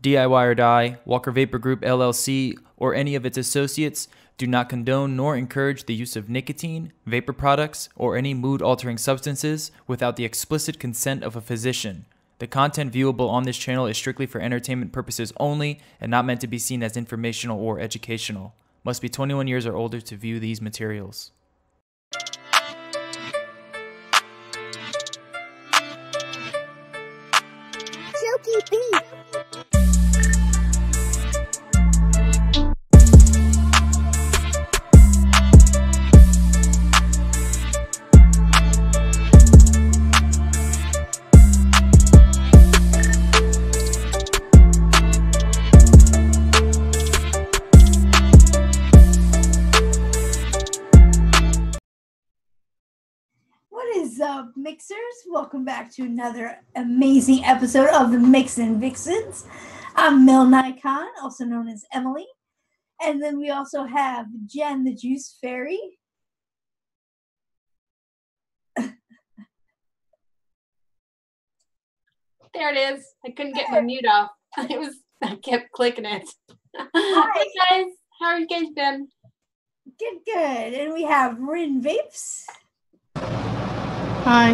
DIY or Die, Walker Vapor Group LLC, or any of its associates do not condone nor encourage the use of nicotine, vapor products, or any mood-altering substances without the explicit consent of a physician. The content viewable on this channel is strictly for entertainment purposes only and not meant to be seen as informational or educational. Must be 21 years or older to view these materials. Silky beat. What is up, mixers? Welcome back to another amazing episode of the MIXINVIXENS. I'm mlNikon, also known as Emily. And then we also have Jen, the TheJuiceFairy. There it is. I couldn't get my mute off. I kept clicking it. Hi. Hey guys, how are you guys been? Good. And we have RinVapes. Hi.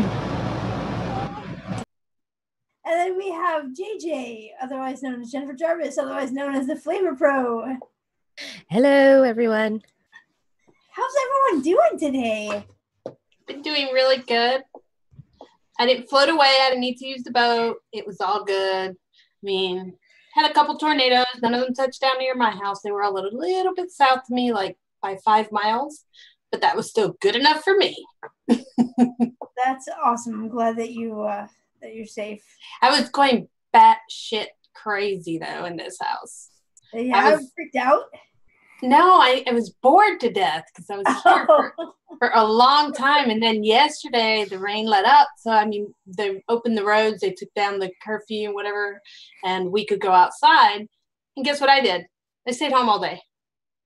And then we have JJ, otherwise known as Jennifer Jarvis, otherwise known as the Flavor Pro. Hello, everyone. How's everyone doing today? Been doing really good. I didn't float away. I didn't need to use the boat. It was all good. I mean, had a couple tornadoes. None of them touched down near my house. They were a little bit south of me, like by 5 miles. But that was still good enough for me. That's awesome. I'm glad that you're safe. I was going batshit crazy though in this house. Yeah, I was freaked out. No, I was bored to death because I was here for a long time. And then yesterday the rain let up. So, I mean, they opened the roads. They took down the curfew and whatever. And we could go outside. And guess what I did? I stayed home all day.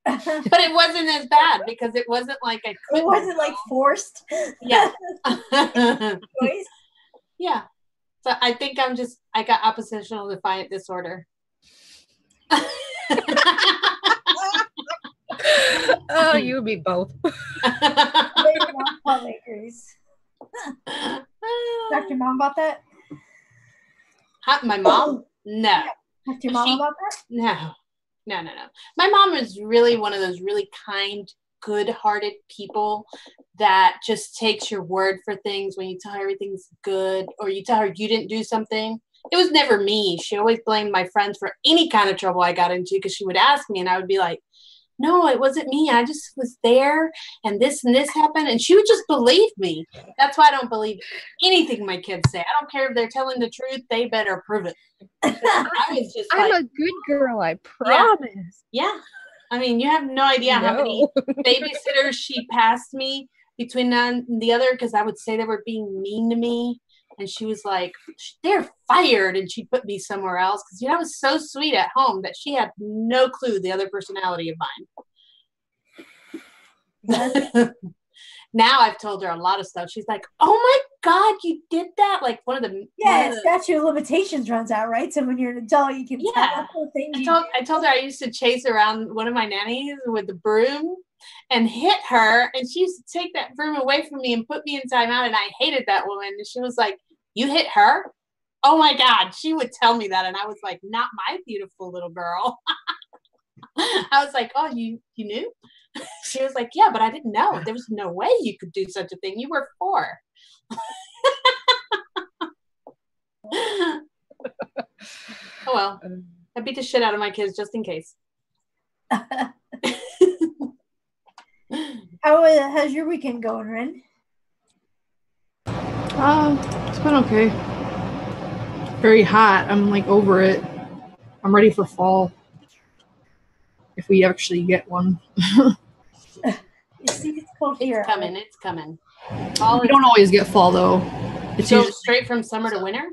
But it wasn't as bad because it wasn't like I couldn't. It wasn't like forced. Yeah. Choice. Yeah. So I think I got oppositional defiant disorder. Oh, you and me both. Talk to your mom about that? My mom? No. Talk to your mom about that? No. My mom is really one of those really kind, good-hearted people that just takes your word for things when you tell her everything's good or you tell her you didn't do something. It was never me. She always blamed my friends for any kind of trouble I got into because she would ask me and I would be like, no, it wasn't me. I just was there and this happened. And she would just believe me. That's why I don't believe anything my kids say. I don't care if they're telling the truth. They better prove it. I'm a good girl, I promise. Yeah. I mean, you have no idea how many babysitters she passed me between one and the other because I would say they were being mean to me. And she was like, they're fired. And she put me somewhere else because, I was so sweet at home that she had no clue the other personality of mine. Now I've told her a lot of stuff. She's like, oh my God, you did that? Like one of the... Yeah, statute of limitations runs out, right? So when you're an adult, you can... Yeah. I told her I used to chase around one of my nannies with the broom and hit her. And she used to take that broom away from me and put me in timeout. And I hated that woman. And she was like, you hit her? Oh my God. She would tell me that. And I was like, not my beautiful little girl. I was like, oh, you knew? She was like, yeah, but I didn't know. There was no way you could do such a thing. You were 4. Oh, well. I beat the shit out of my kids just in case. How's your weekend going, Ren? It's been okay. Very hot. I'm like over it. I'm ready for fall. If we actually get one. You see, it's cold here. It's coming. We don't always get fall though. It's usually straight from summer to winter?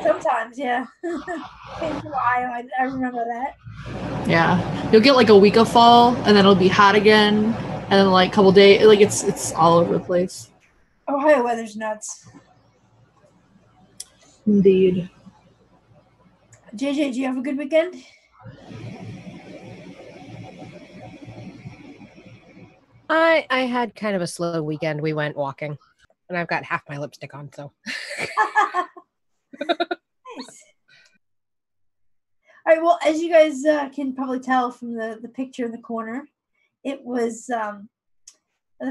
Sometimes, yeah. Came from Ohio, I remember that. Yeah. You'll get like a week of fall and then it'll be hot again. And then like a couple days, like it's all over the place. Ohio weather's nuts. Indeed. JJ, do you have a good weekend? I had kind of a slow weekend. We went walking, and I've got half my lipstick on, so. Nice. All right. Well, as you guys can probably tell from the picture in the corner, it was the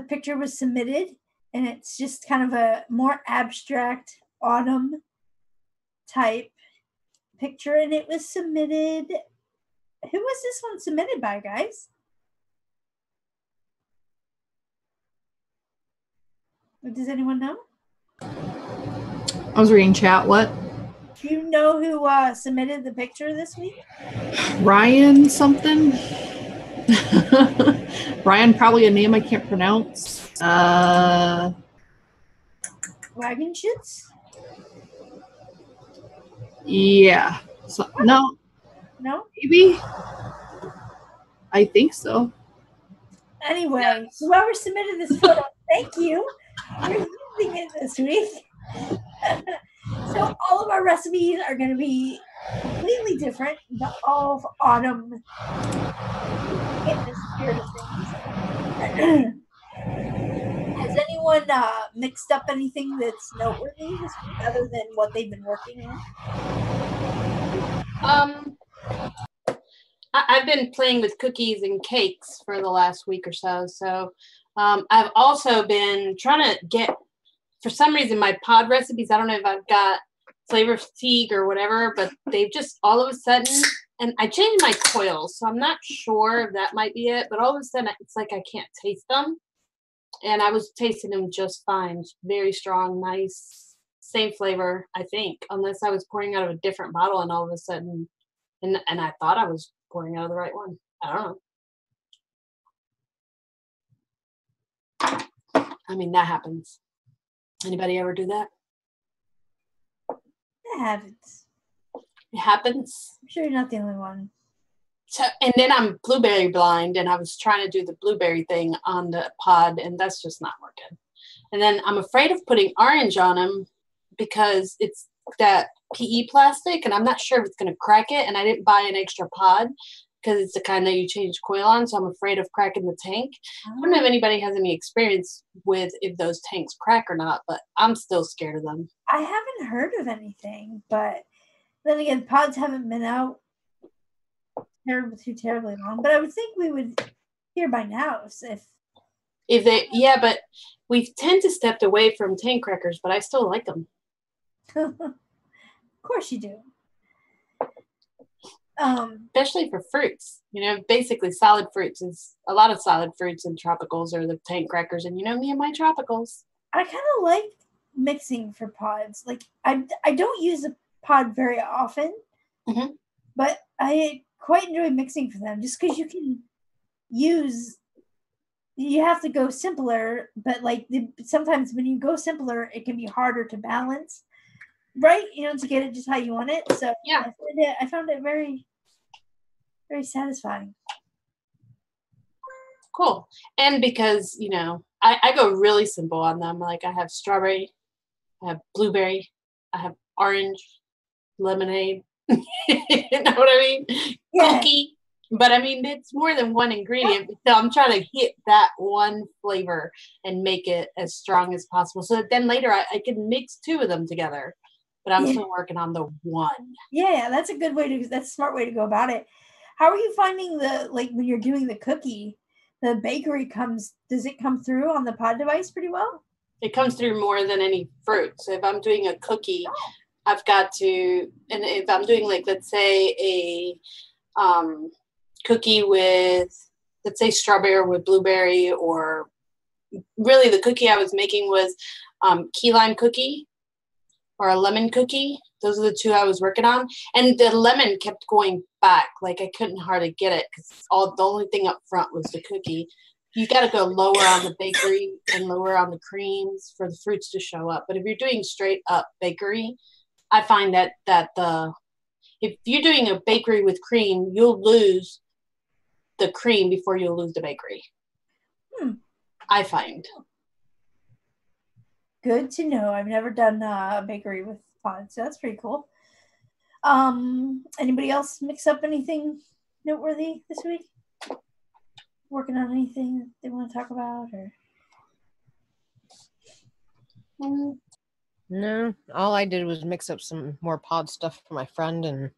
picture was submitted, and it's just kind of a more abstract autumn type picture, and it was submitted. Who was this one submitted by, guys? Does anyone know? I was reading chat. What? Do you know who submitted the picture this week? Ryan something? Ryan, probably a name I can't pronounce. Wagon Shits? Yeah. So, no. No? Maybe? I think so. Anyway, Yes. whoever submitted this photo, thank you for using it this week. So all of our recipes are going to be completely different, but all of autumn in the spirit of things. Has anyone mixed up anything that's noteworthy this week other than what they've been working on? I've been playing with cookies and cakes for the last week or so. So I've also been trying to get, for some reason, my pod recipes, I don't know if I've got flavor fatigue or whatever, but they've just all of a sudden, and I changed my coils, so I'm not sure if that might be it, but all of a sudden it's like I can't taste them. And I was tasting them just fine. Very strong, nice, same flavor, I think, unless I was pouring out of a different bottle and all of a sudden, and I thought I was pouring out of the right one. I don't know. I mean, that happens. Anybody ever do that? It happens. It happens. I'm sure you're not the only one. So, and then I'm blueberry blind, and I was trying to do the blueberry thing on the pod, and that's just not working. And then I'm afraid of putting orange on them because it's that PE plastic, and I'm not sure if it's going to crack it, and I didn't buy an extra pod because it's the kind that you change coil on, so I'm afraid of cracking the tank. I don't know if anybody has any experience with if those tanks crack or not, but I'm still scared of them. I haven't heard of anything, but then again, pods haven't been out too terribly long. But I would think we would hear by now if they, yeah, but we tend to step away from tank crackers, but I still like them. Of course you do. Especially for fruits, basically solid fruits is a lot of solid fruits and tropicals are the tank crackers, and me and my tropicals. I kind of like mixing for pods. Like I don't use a pod very often, but I quite enjoy mixing for them just because you have to go simpler, but like sometimes when you go simpler, it can be harder to balance, right? To get it just how you want it. So yeah, I found it very, very satisfying. Cool. And because, I go really simple on them. Like I have strawberry, I have blueberry, I have orange, lemonade. You know what I mean? Yeah. Cookie. But I mean, it's more than one ingredient. So I'm trying to hit that one flavor and make it as strong as possible. So that then later I can mix two of them together. But I'm still working on the one. Yeah, that's a smart way to go about it. How are you finding when you're doing the cookie, the bakery does it come through on the pod device pretty well? It comes through more than any fruit. So if I'm doing a cookie, I've got to, and if I'm doing let's say a cookie with, let's say strawberry with blueberry, or really the cookie I was making was key lime cookie or a lemon cookie. Those are the two I was working on. And the lemon kept going back. Like I couldn't hardly get it because the only thing up front was the cookie. You got to go lower on the bakery and lower on the creams for the fruits to show up. But if you're doing straight up bakery, I find that if you're doing a bakery with cream, you'll lose the cream before you'll lose the bakery. I find. Good to know. I've never done a bakery with pods, so that's pretty cool. Anybody else mix up anything noteworthy this week? Working on anything that they want to talk about, or? No, all I did was mix up some more pod stuff for my friend, and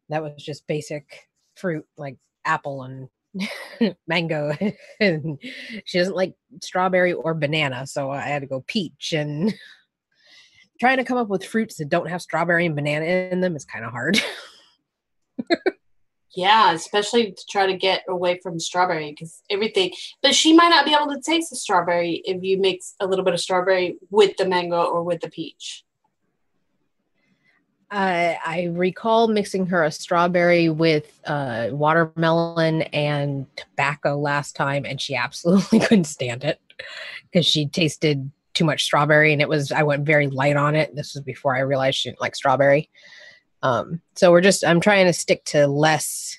that was just basic fruit like apple and mango. And she doesn't like strawberry or banana, so I had to go peach. And trying to come up with fruits that don't have strawberry and banana in them is kind of hard. Yeah, especially to try to get away from strawberry because everything. But she might not be able to taste the strawberry if you mix a little bit of strawberry with the mango or with the peach. I recall mixing her a strawberry with watermelon and tobacco last time, and she absolutely couldn't stand it because she tasted too much strawberry, and I went very light on it. This was before I realized she didn't like strawberry. So I'm trying to stick to less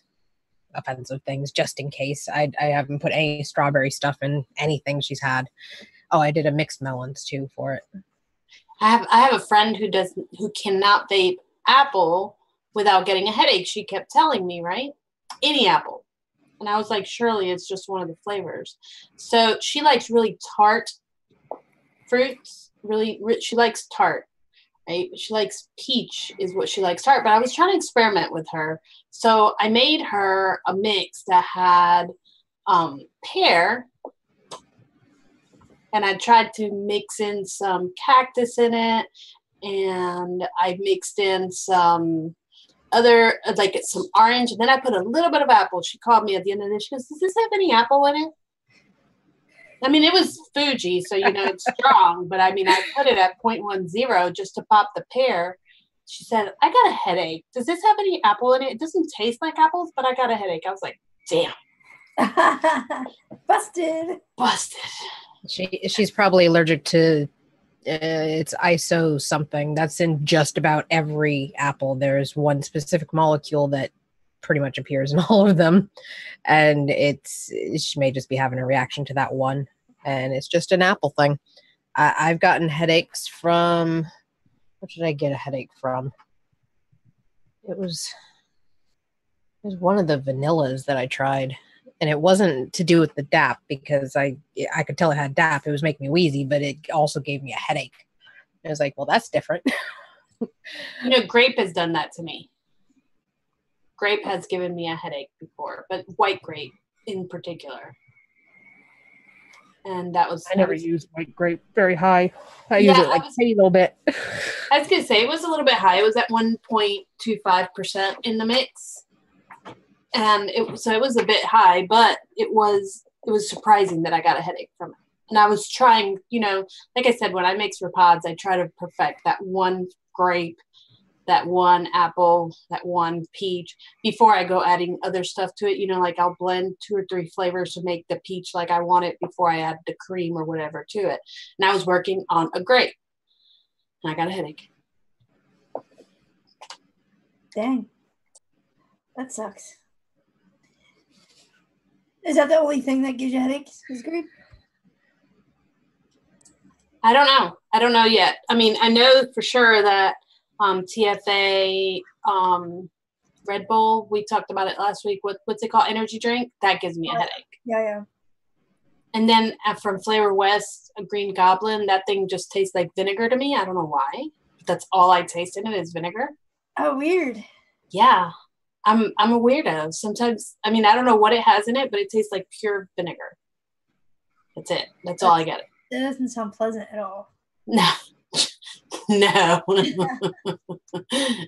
offensive things just in case. I haven't put any strawberry stuff in anything she's had. Oh, I did a mixed melons too for it. I have a friend who cannot vape apple without getting a headache. She kept telling me, right? Any apple. And I was like, surely it's just one of the flavors. So she likes really tart fruits. She likes tart. Right? She likes peach is what she likes tart. But I was trying to experiment with her. So I made her a mix that had pear. And I tried to mix in some cactus in it. And I mixed in some other, like some orange. And then I put a little bit of apple. She called me at the end of the day. She goes, does this have any apple in it? I mean, it was Fuji, so, it's strong. But, I mean, I put it at 0.10 just to pop the pear. She said, I got a headache. Does this have any apple in it? It doesn't taste like apples, but I got a headache. I was like, damn. Busted. She's probably allergic to it's iso something that's in just about every apple. There's one specific molecule that pretty much appears in all of them, and she may just be having a reaction to that one, and it's just an apple thing. I've gotten headaches from, what did I get a headache from? It was one of the vanillas that I tried. And it wasn't to do with the DAP because I could tell it had DAP. It was making me wheezy, but it also gave me a headache. I was like, well, that's different. Grape has done that to me. Grape has given me a headache before, but white grape in particular. And that was... I never used white grape very high. I use it like a little bit. I was going to say, it was a little bit high. It was at 1.25% in the mix. And it was a bit high, but it was surprising that I got a headache from it. And I was trying, like I said, when I mix for pods, I try to perfect that one grape, that one apple, that one peach before I go adding other stuff to it. Like I'll blend 2 or 3 flavors to make the peach like I want it before I add the cream or whatever to it. And I was working on a grape, and I got a headache. Dang. That sucks. Is that the only thing that gives you headaches? Is grape? I don't know yet. I mean, I know for sure that TFA, Red Bull, we talked about it last week. What's it called? Energy drink? That gives me a headache. Yeah. And then from Flavor West, a Green Goblin, that thing just tastes like vinegar to me. I don't know why. That's all I taste in it is vinegar. Oh, weird. Yeah. I'm a weirdo. Sometimes, I mean, I don't know what it has in it, but it tastes like pure vinegar. That's it. That's all I get. That doesn't sound pleasant at all. No. No.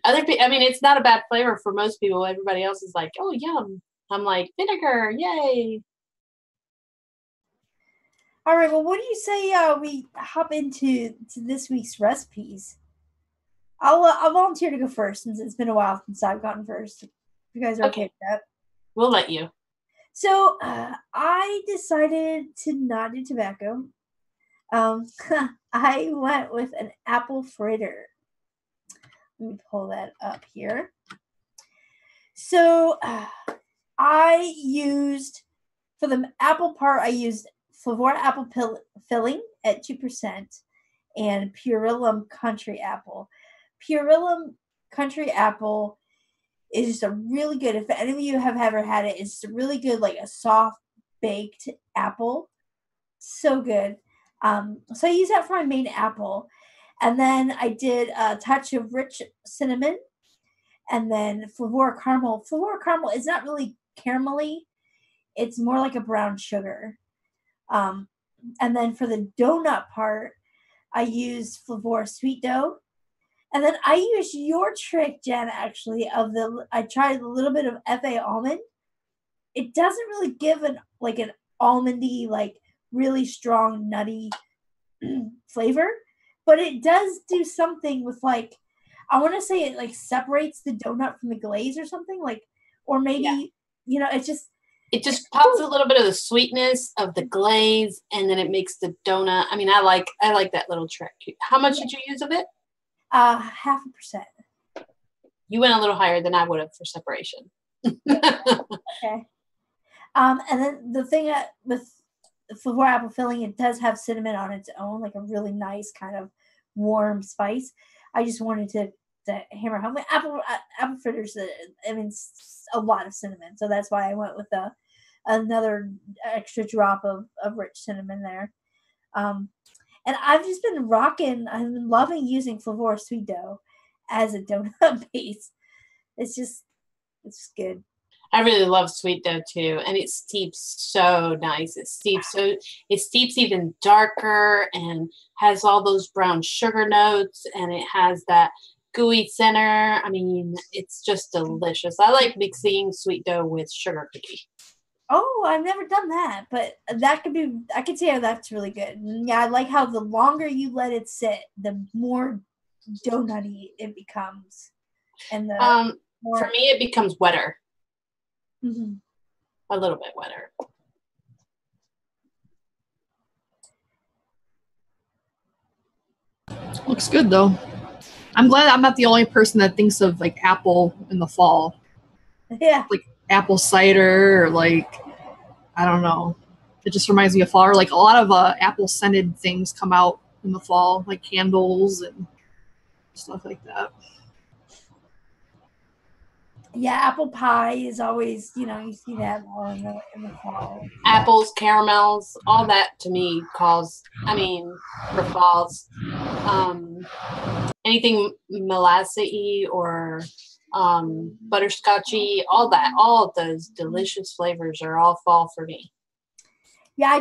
Other people, I mean, it's not a bad flavor for most people. Everybody else is like, oh, yum. I'm like, vinegar, yay. All right, well, what do you say we hop into this week's recipes? I'll volunteer to go first since it's been a while since I've gotten first. If you guys are okay with that? We'll let you. So I decided to not do tobacco. I went with an apple fritter. Let me pull that up here. So I used, for the apple part, I used flavored apple filling at 2% and Purellum country apple. Purellum country apple is just a really good. If any of you have ever had it, it's really good, like a soft baked apple. So good. So I use that for my main apple, and then I did a touch of rich cinnamon, and then Flavora caramel. Flavora caramel is not really caramelly; it's more like a brown sugar. And then for the donut part, I used Flavora sweet dough. And then I used your trick, Jen, actually, I tried a little bit of FA almond. It doesn't really give an almondy, like really strong, nutty flavor, but it does do something with like, I want to say it like separates the donut from the glaze or something, like, or maybe, it just pops a little bit of the sweetness of the glaze, and then it makes the donut. I mean, I like that little trick. How much did you use of it? 0.5%. You went a little higher than I would have for separation. Okay. And then the thing with Flavora apple filling, it does have cinnamon on its own, like a really nice kind of warm spice. I just wanted to hammer home. Apple fritters, it's a lot of cinnamon, so that's why I went with another extra drop of rich cinnamon there. And I've just been I've been loving using Flavora sweet dough as a donut base. It's just good. I really love sweet dough too, and it steeps so nice. It steeps even darker and has all those brown sugar notes, and it has that gooey center. I mean, it's just delicious. I like mixing sweet dough with sugar cookie. Oh, I've never done that, but that could be. I could see how that's really good. Yeah, I like how the longer you let it sit, the more donutty it becomes, and the for me, it becomes wetter. Mm-hmm. A little bit wetter. Looks good though. I'm glad I'm not the only person that thinks of like apple in the fall. Yeah. Like apple cider, or like, I don't know. It just reminds me of fall. Or like a lot of apple scented things come out in the fall, like candles and stuff like that. Yeah, apple pie is always, you see that more in the fall. Apples, caramels, all that to me for falls. Anything molassy or butterscotchy, all of those delicious flavors are all fall for me. Yeah, I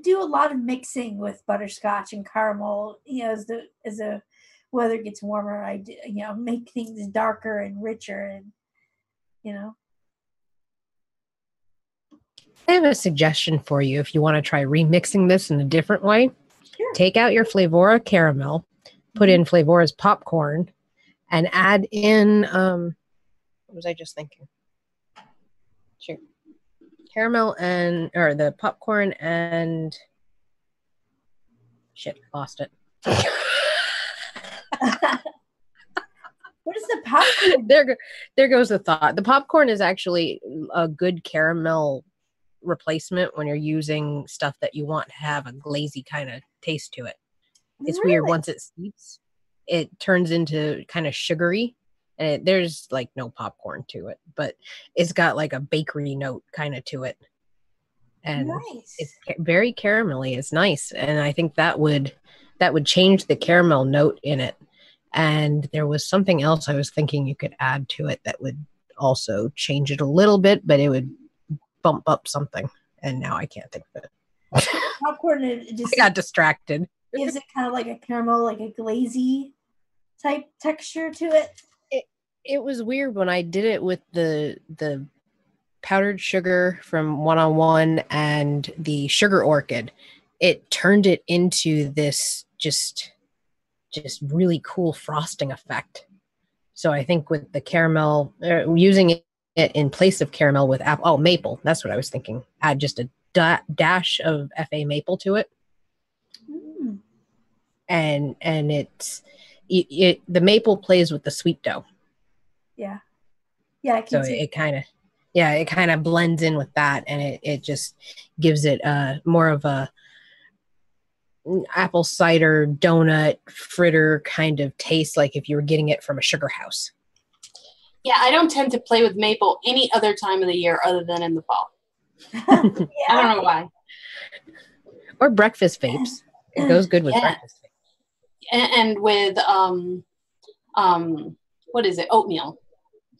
do a lot of mixing with butterscotch and caramel. As the weather gets warmer, I do, make things darker and richer, and I have a suggestion for you if you want to try remixing this in a different way. Sure. Take out your Flavora caramel, put in Flavora's popcorn, and add in, what was I just thinking? Shoot. Caramel or the popcorn and, shit, lost it. What is the popcorn? There goes the thought. The popcorn is actually a good caramel replacement when you're using stuff that you want to have a glazy kind of taste to it. It's Really? weird. Once it steeps, it turns into kind of sugary, and there's like no popcorn to it, but it's got like a bakery note kind of to it, and nice. It's very caramelly. It's nice, and I think that would change the caramel note in it. And there was something else I was thinking you could add to it that would also change it a little bit, but it would bump up something. And now I can't think of it. Popcorn, I got distracted. Is it kind of like a caramel, like a glazy type texture to it? It was weird when I did it with the powdered sugar from 1-on-1 and the sugar orchid. It turned it into this just really cool frosting effect. So I think with the caramel, using it in place of caramel with maple, that's what I was thinking. Add just a dash of FA maple to it. Mm. And the maple plays with the sweet dough. Yeah. Yeah, I can see. It kind of blends in with that, and it just gives it more of a apple cider donut fritter kind of taste, like if you were getting it from a sugar house. Yeah, I don't tend to play with maple any other time of the year other than in the fall. Yeah. I don't know why. Or breakfast vapes. It goes good with Yeah. breakfast vapes. And with what is it? Oatmeal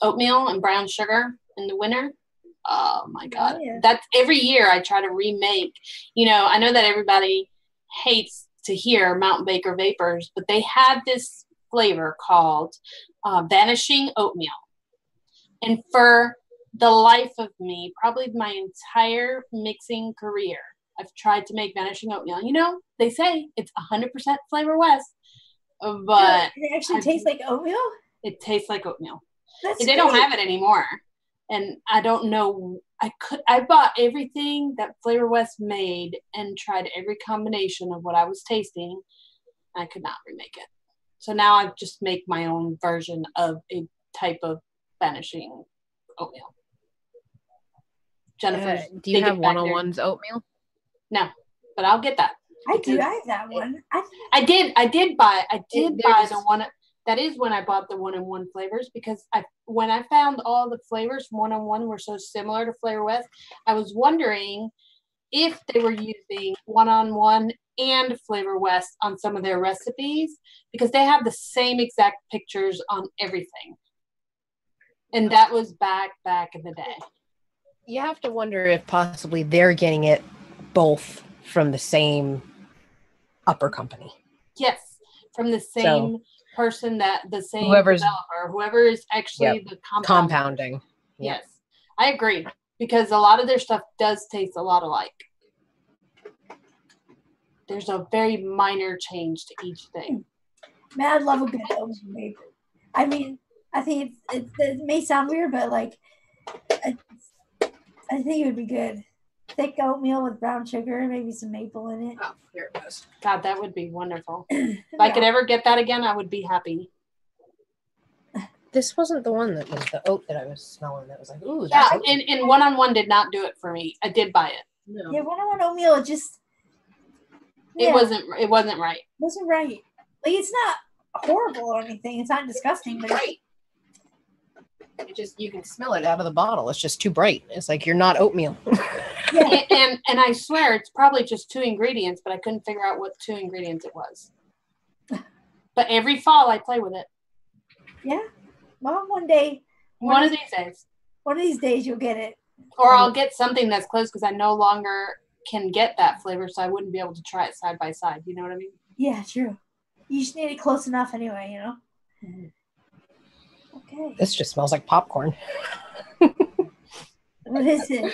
and brown sugar in the winter. Oh my God. Yeah. That's every year I try to remake. You know, I know that everybody hates to hear Mountain Baker Vapors, but they had this flavor called Vanishing Oatmeal. And for the life of me, probably my entire mixing career, I've tried to make Vanishing Oatmeal. You know, they say it's 100% Flavor West, but it actually tastes like oatmeal. it tastes like oatmeal. That's They don't have it anymore. And I don't know. I bought everything that Flavor West made and tried every combination of what I was tasting. I could not remake it. So now I just make my own version of a type of vanishing oatmeal. Jennifer, Do you have 101's oatmeal? No, but I'll get that. I do. I have that one. I did buy the one. That is when I bought the 1-in-1 flavors, because when I found all the flavors from 1-in-1 were so similar to Flavor West, I was wondering if they were using 1-on-1 and Flavor West on some of their recipes, because they have the same exact pictures on everything. And that was back in the day. You have to wonder if possibly they're getting it both from the same upper company. Yes, from the same person, the same whoever is actually the compounding. Yes, I agree, because a lot of their stuff does taste a lot alike. There's a very minor change to each thing. Man, I love a good oatmeal vape. I mean, I think it may sound weird, but like, I think it would be good. Thick oatmeal with brown sugar, maybe some maple in it. Oh, here it goes. God, that would be wonderful. If I could ever get that again, I would be happy. This wasn't the one that was the oat that I was smelling. That was like, ooh, yeah. that's And 1-on-1 did not do it for me. I did buy it. No. Yeah, 1-on-1 oatmeal, it just it wasn't right. Wasn't right. Like, it's not horrible or anything. It's not disgusting, but right. It just, you can smell it out of the bottle. It's just too bright. It's like you're not oatmeal. Yeah. And I swear it's probably just 2 ingredients, but I couldn't figure out what 2 ingredients it was. But every fall I play with it. Yeah. Well, one day. One of these days. One of these days you'll get it. Or I'll get something that's close, because I no longer can get that flavor, so I wouldn't be able to try it side by side. You know what I mean? Yeah, true. You just need it close enough anyway, you know? Mm-hmm. Okay. This just smells like popcorn. What is it?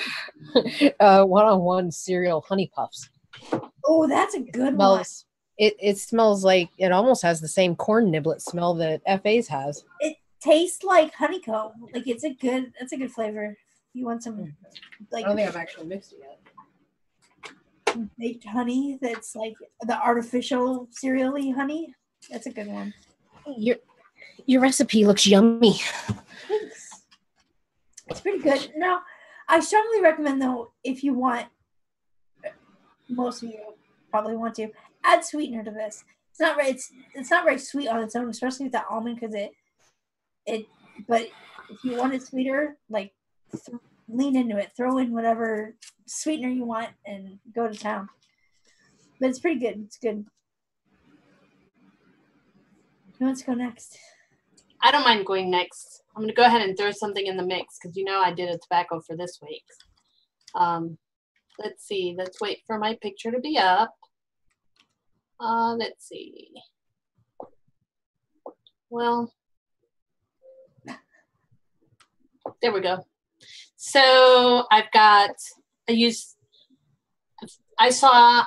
1-on-1 cereal honey puffs. Oh, that's a good one. one. It smells like, it almost has the same corn niblet smell that FA's has. It tastes like honeycomb. Like, it's a good flavor. You want some, like, I don't think I've actually mixed it yet. Baked honey that's like the artificial cereal-y honey. That's a good one. Your recipe looks yummy. Thanks. It's pretty good. Now, I strongly recommend, though, if you want, most of you probably want to, add sweetener to this. It's not very sweet on its own, especially with the almond, because but if you want it sweeter, like, lean into it. Throw in whatever sweetener you want and go to town. But it's pretty good. It's good. Who wants to go next? I don't mind going next. I'm going to go ahead and throw something in the mix, because you know I did a tobacco for this week. Let's see. Let's wait for my picture to be up. Let's see. Well, there we go. So I saw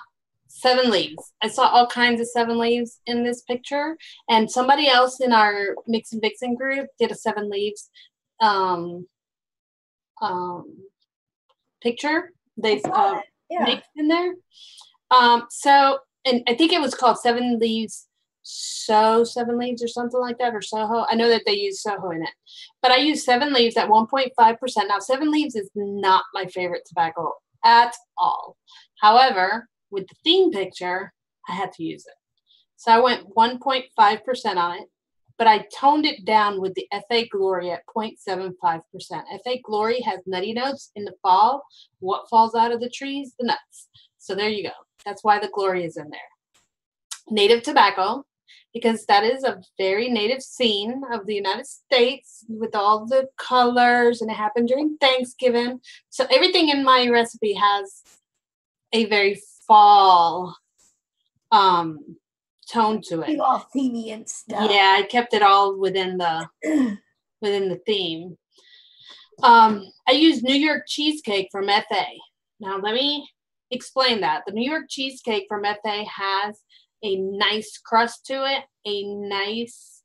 7 leaves. I saw all kinds of 7 leaves in this picture, and somebody else in our Mix and Vixen group did a 7 leaves picture. They mixed in there. So, and I think it was called 7 leaves. 7 leaves or something like that, or Soho. I know that they use Soho in it, but I use 7 leaves at 1.5%. Now, 7 leaves is not my favorite tobacco at all. However, with the theme picture, I had to use it. So I went 1.5% on it, but I toned it down with the FA Glory at 0.75%. FA Glory has nutty notes in the fall. What falls out of the trees? The nuts. So there you go. That's why the Glory is in there. Native tobacco, because that is a very native scene of the United States with all the colors, and it happened during Thanksgiving. So everything in my recipe has a very fall tone to it. All themey and stuff. Yeah, I kept it all within the theme. I used New York cheesecake from FA. Now let me explain that. The New York cheesecake from FA has a nice crust to it, a nice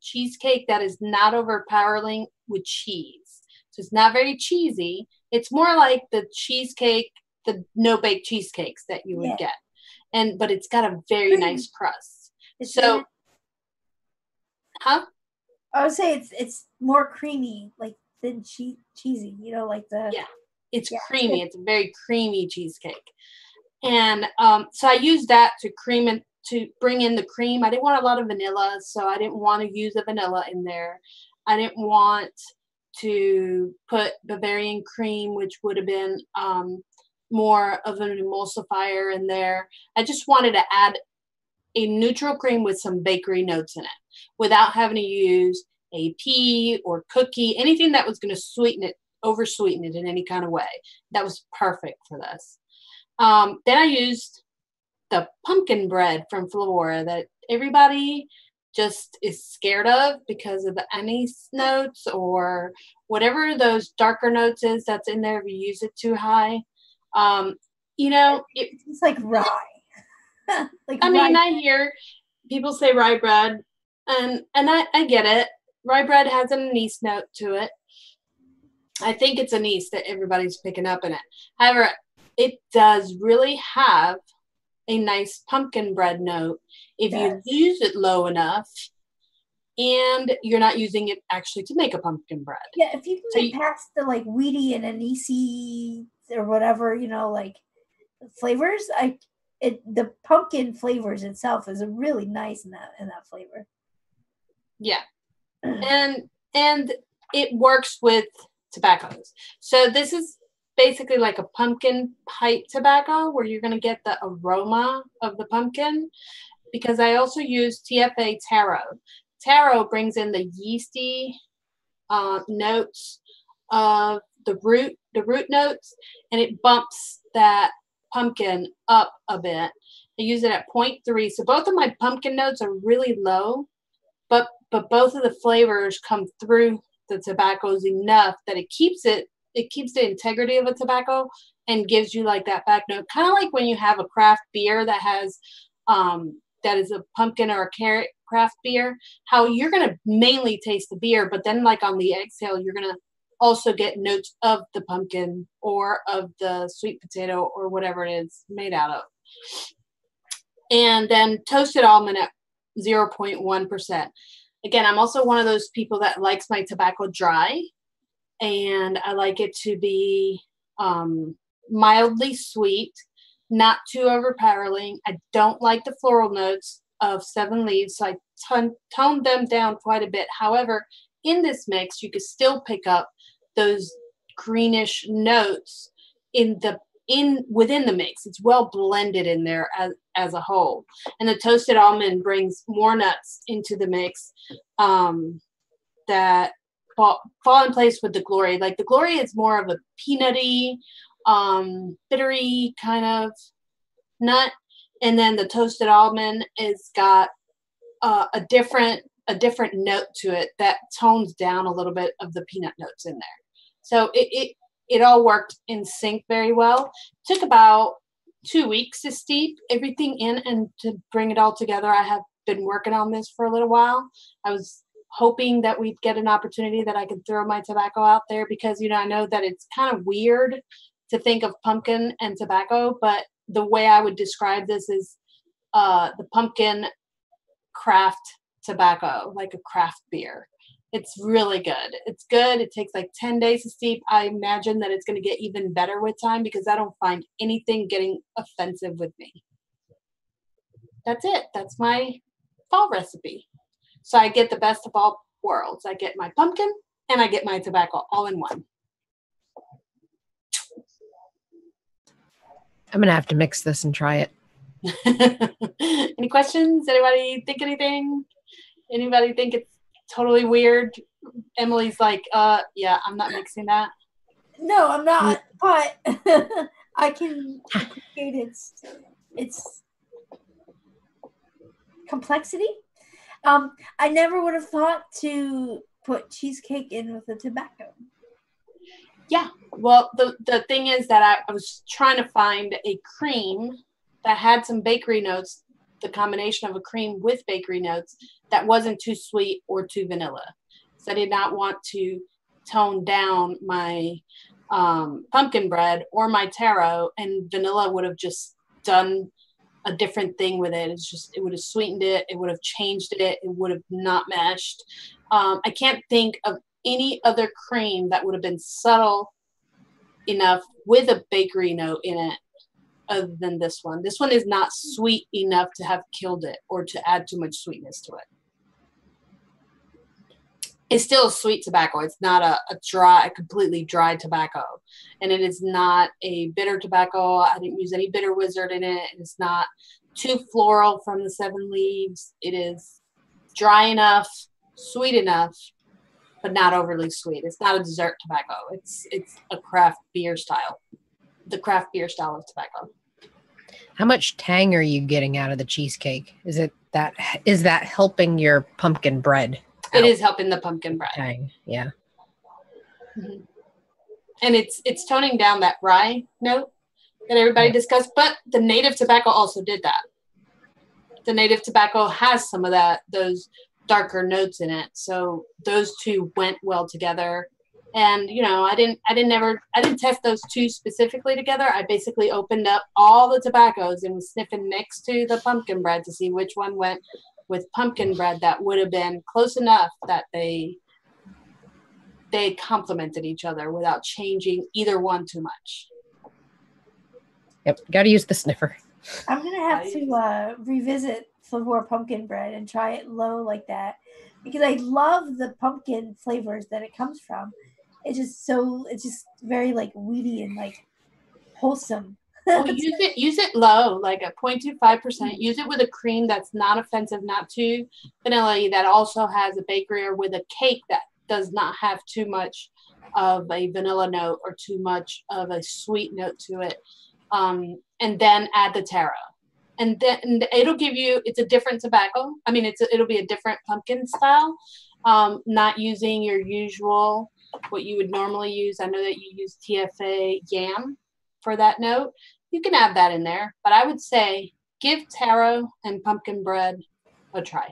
cheesecake that is not overpowering with cheese. So it's not very cheesy. It's more like the cheesecake, the no-bake cheesecakes that you would get. But it's got a very nice crust. So, huh? I would say it's more creamy, like than cheesy. You know, like the it's creamy. It's a very creamy cheesecake, and so I used that to bring in the cream. I didn't want a lot of vanilla, so I didn't want to use a vanilla in there. I didn't want to put Bavarian cream, which would have been more of an emulsifier in there. I just wanted to add a neutral cream with some bakery notes in it without having to use a pea or cookie, anything that was going to sweeten it, over-sweeten it in any kind of way. That was perfect for this. Then I used the pumpkin bread from Flora that everybody just is scared of because of the anise notes or whatever those darker notes is that's in there if you use it too high. You know, it's like rye. I hear people say rye bread, and I get it. Rye bread has an anise note to it. I think it's anise that everybody's picking up in it. However, it does really have a nice pumpkin bread note if you use it low enough and you're not using it actually to make a pumpkin bread. Yeah, if you can get past the like weedy and anisey or whatever, you know, like flavors, the pumpkin flavors itself is really nice in that flavor. Yeah. And it works with tobaccos. So this is basically like a pumpkin pipe tobacco where you're going to get the aroma of the pumpkin, because I also use TFA taro. Taro brings in the yeasty notes of the root notes, and it bumps that pumpkin up a bit. I use it at 0.3. So both of my pumpkin notes are really low, but both of the flavors come through the tobaccos enough that it keeps the integrity of a tobacco and gives you like that back note. Kind of like when you have a craft beer that has that is a pumpkin or a carrot craft beer, how you're going to mainly taste the beer, but then like on the exhale, you're going to also get notes of the pumpkin or of the sweet potato or whatever it is made out of. And then toasted almond at 0.1%. Again, I'm also one of those people that likes my tobacco dry, and I like it to be mildly sweet, not too overpowering. I don't like the floral notes of 7 Leaves, so I toned them down quite a bit. However, in this mix, you could still pick up those greenish notes within the mix. It's well blended in there as a whole. And the toasted almond brings more nuts into the mix that fall in place with the Glory. Like the Glory is more of a peanutty, bittery kind of nut, and then the toasted almond is got a different note to it that tones down a little bit of the peanut notes in there. So it all worked in sync very well. It took about 2 weeks to steep everything in and to bring it all together. I have been working on this for a little while. I was hoping that we'd get an opportunity that I could throw my tobacco out there because, you know, I know that it's kind of weird to think of pumpkin and tobacco, but the way I would describe this is the pumpkin craft tobacco, like a craft beer. It's really good. It's good. It takes like 10 days to steep. I imagine that it's going to get even better with time because I don't find anything getting offensive with me. That's it. That's my fall recipe. So I get the best of all worlds. I get my pumpkin and I get my tobacco all in one. I'm gonna have to mix this and try it. Any questions? Anybody think anything? Anybody think it's totally weird? Emily's like, yeah, I'm not mixing that. No, I'm not, but I can appreciate its complexity. I never would have thought to put cheesecake in with the tobacco. Yeah, well, the thing is that I was trying to find a cream that had some bakery notes, the combination of a cream with bakery notes that wasn't too sweet or too vanilla. So I did not want to tone down my pumpkin bread or my taro, and vanilla would have just done a different thing with it. It's just, it would have sweetened it. It would have changed it. It would have not meshed. I can't think of any other cream that would have been subtle enough with a bakery note in it other than this one. This one is not sweet enough to have killed it or to add too much sweetness to it. It's still a sweet tobacco. It's not a completely dry tobacco. And it is not a bitter tobacco. I didn't use any bitter wizard in it. It's not too floral from the 7 leaves. It is dry enough, sweet enough, but not overly sweet. It's not a dessert tobacco. It's a craft beer style. The craft beer style of tobacco. How much tang are you getting out of the cheesecake? Is that helping your pumpkin bread? It is helping the pumpkin bread. Tang, yeah. Mm-hmm. And it's toning down that rye note that everybody discussed, but the native tobacco also did that. The native tobacco has some of those darker notes in it, so those two went well together. And you know, I didn't test those two specifically together. I basically opened up all the tobaccos and was sniffing next to the pumpkin bread to see which one went with pumpkin bread that would have been close enough that they complemented each other without changing either one too much. Yep, got to use the sniffer. I'm gonna have to revisit Flavor pumpkin bread and try it low like that, because I love the pumpkin flavors that it comes from. It's just very like weedy and like wholesome. Well, use it low, like at 0.25%. Use it with a cream that's not offensive, not too vanilla, that also has a bakery, or with a cake that does not have too much of a vanilla note or too much of a sweet note to it. And then add the taro. And then it'll give you, it's a different tobacco. I mean, it'll be a different pumpkin style, not using your usual, what you would normally use. I know that you use TFA yam for that note. You can add that in there, but I would say give taro and pumpkin bread a try.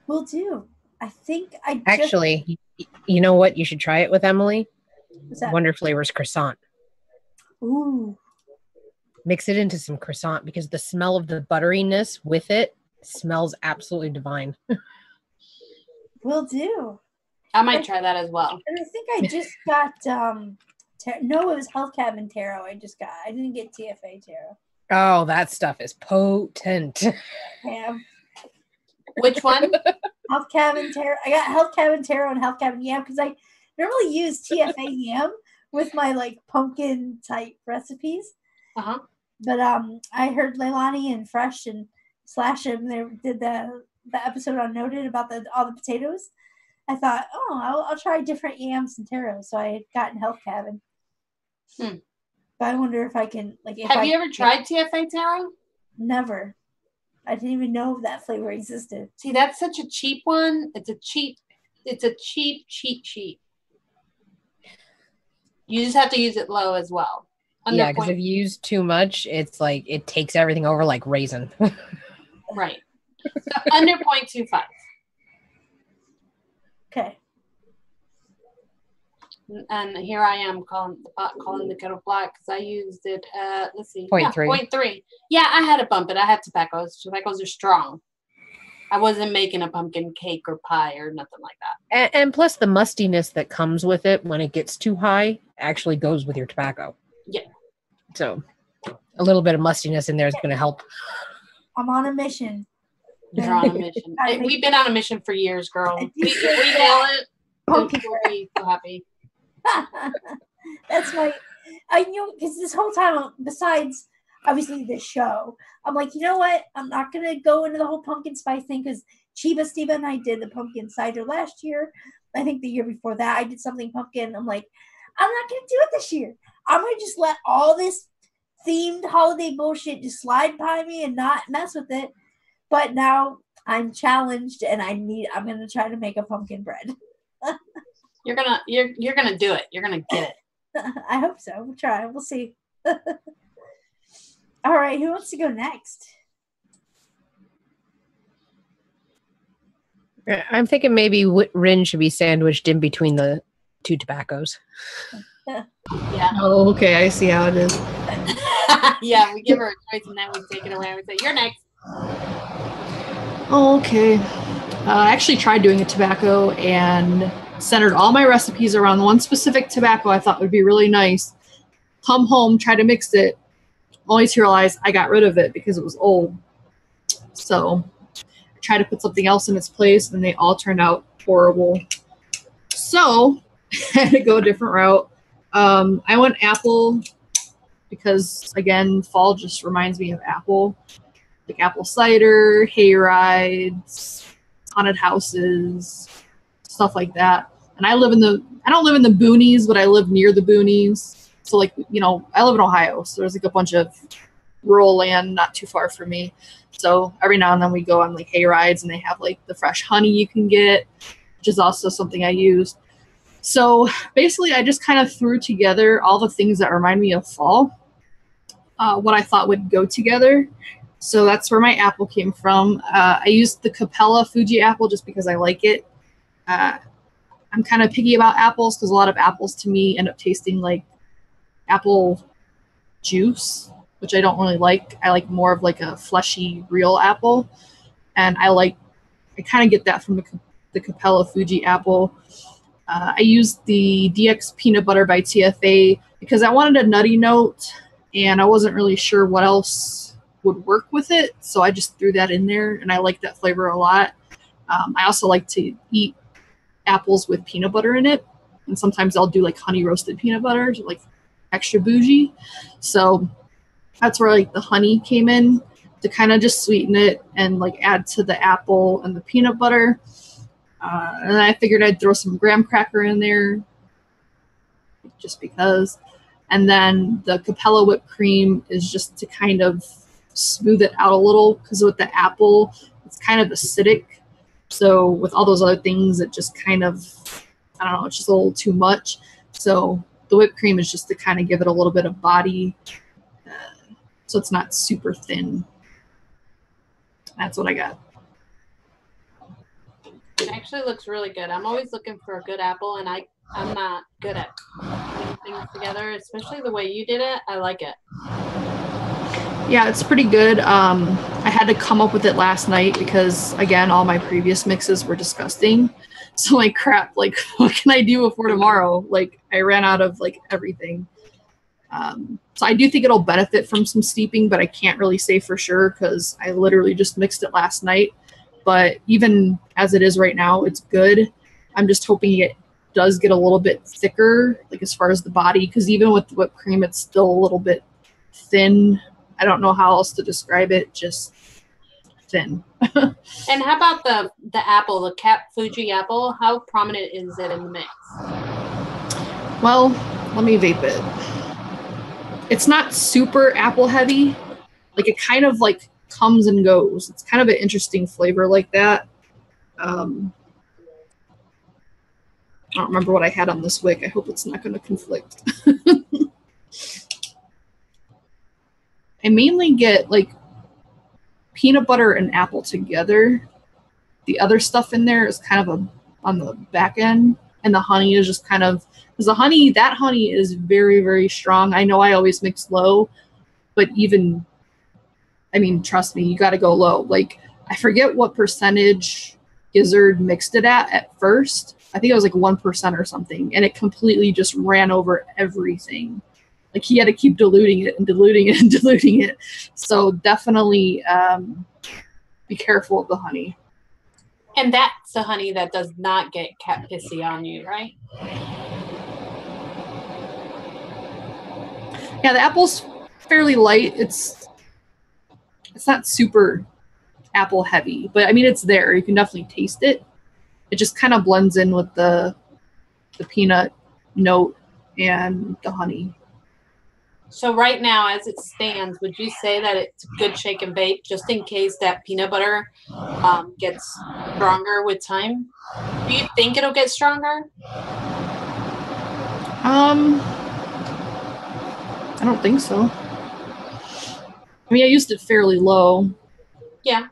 Will do. I think Actually, you know what? You should try it with Emily. What's that? Wonder Flavors croissant. Ooh. Mix it into some croissant, because the smell of the butteriness with it smells absolutely divine. Will do. I might try that as well. And I think I just got no, it was Health Cabin Taro. I didn't get TFA Taro. Oh, that stuff is potent. Yeah. Which one? Health Cabin Taro. I got Health Cabin Taro and Health Cabin Yam, because I normally use TFA Yam with my like pumpkin type recipes. Uh-huh. But I heard Leilani and Fresh and Slash him. They did the episode on Noted about all the potatoes. I thought, I'll try different yams and taro. So I had gotten Health Cabin. But I wonder if I can Have you ever tried TFA taro? Never. I didn't even know that flavor existed. See, that's such a cheap one. It's a cheap. You just have to use it low as well. Yeah, because if you use too much, it's like it takes everything over like raisin. Right. So under 0.25. Okay. And here I am calling the kettle black, because I used it at, let's see, 0.3. 0.3. Yeah, I had to bump it. I had tobaccos. Tobaccos are strong. I wasn't making a pumpkin cake or pie or nothing like that. And plus the mustiness that comes with it when it gets too high actually goes with your tobacco. Yeah. So a little bit of mustiness in there is going to help. I'm on a mission. You're on a mission. I think- We've been on a mission for years, girl. I We think- nail it. Pumpkin We'll be so happy. That's my, I knew, because this whole time, besides obviously this show, I'm like, you know what? I'm not going to go into the whole pumpkin spice thing because Chiba Steva and I did the pumpkin cider last year. I think the year before that, I did something pumpkin. I'm like, I'm not going to do it this year. I'm going to just let all this themed holiday bullshit just slide by me and not mess with it. But now I'm challenged and I'm going to try to make a pumpkin bread. You're gonna do it. You're gonna get it. I hope so. We'll try. We'll see. All right. Who wants to go next? I'm thinking maybe Rin should be sandwiched in between the two tobaccos. Yeah. Oh, okay. I see how it is. Yeah, we give her a choice and then we take it away and we say, "You're next." Oh, okay. I actually tried doing a tobacco and centered all my recipes around one specific tobacco I thought would be really nice. Come home, try to mix it, only to realize I got rid of it because it was old. So I tried to put something else in its place and they all turned out horrible. So I had to go a different route. I went apple because, again, fall just reminds me of apple. Like apple cider, hay rides, haunted houses, stuff like that. And I don't live in the boonies, but I live near the boonies. So like, you know, I live in Ohio, so there's like a bunch of rural land not too far from me. So every now and then we go on like hay rides and they have like the fresh honey you can get, which is also something I use. So basically I just kind of threw together all the things that remind me of fall, what I thought would go together. So that's where my apple came from. I used the Capella Fuji apple just because I like it. I'm kind of picky about apples because a lot of apples to me end up tasting like apple juice, which I don't really like. I like more of like a fleshy, real apple. And I kind of get that from the Capella Fuji apple. I used the DX Peanut Butter by TFA because I wanted a nutty note and I wasn't really sure what else would work with it. So I just threw that in there and I like that flavor a lot. I also like to eat apples with peanut butter in it. And sometimes I'll do like honey roasted peanut butter, like extra bougie. So that's where like the honey came in to kind of just sweeten it and like add to the apple and the peanut butter. And then I figured I'd throw some graham cracker in there just because. And then the Capella whipped cream is just to kind of smooth it out a little because with the apple, it's kind of acidic. So with all those other things, it just kind of, I don't know, it's just a little too much. So the whipped cream is just to kind of give it a little bit of body so it's not super thin. That's what I got. It actually looks really good. I'm always looking for a good apple, and I'm not good at putting things together, especially the way you did it. I like it. Yeah, it's pretty good. I had to come up with it last night because, again, all my previous mixes were disgusting. So like, crap, like, what can I do before tomorrow? Like, I ran out of like everything. So I do think it'll benefit from some steeping, but I can't really say for sure because I literally just mixed it last night. But even as it is right now, it's good. I'm just hoping it does get a little bit thicker, like as far as the body, because even with the whipped cream, it's still a little bit thin. I don't know how else to describe it, just thin. And how about the apple, the Cap Fuji apple? How prominent is it in the mix? Well, let me vape it. It's not super apple heavy. Like it kind of like comes and goes. It's kind of an interesting flavor like that. I don't remember what I had on this wick. I hope it's not going to conflict. I mainly get like peanut butter and apple together. The other stuff in there is kind of on the back end, and the honey is just kind of, because that honey is very, very strong. I know I always mix low, but even, I mean, trust me, you got to go low. Like, I forget what percentage Gizzard mixed it at first. I think it was like 1% or something, and it completely just ran over everything. Like, he had to keep diluting it and diluting it and diluting it. So definitely be be careful of the honey. And that's the honey that does not get cat pissy on you, right? Yeah, the apple's fairly light. It's not super apple heavy, but I mean it's there. You can definitely taste it. It just kind of blends in with the peanut note and the honey. So right now, as it stands, would you say that it's a good shake and bake, just in case that peanut butter gets stronger with time? Do you think it'll get stronger? I don't think so. I mean, I used it fairly low. Yeah.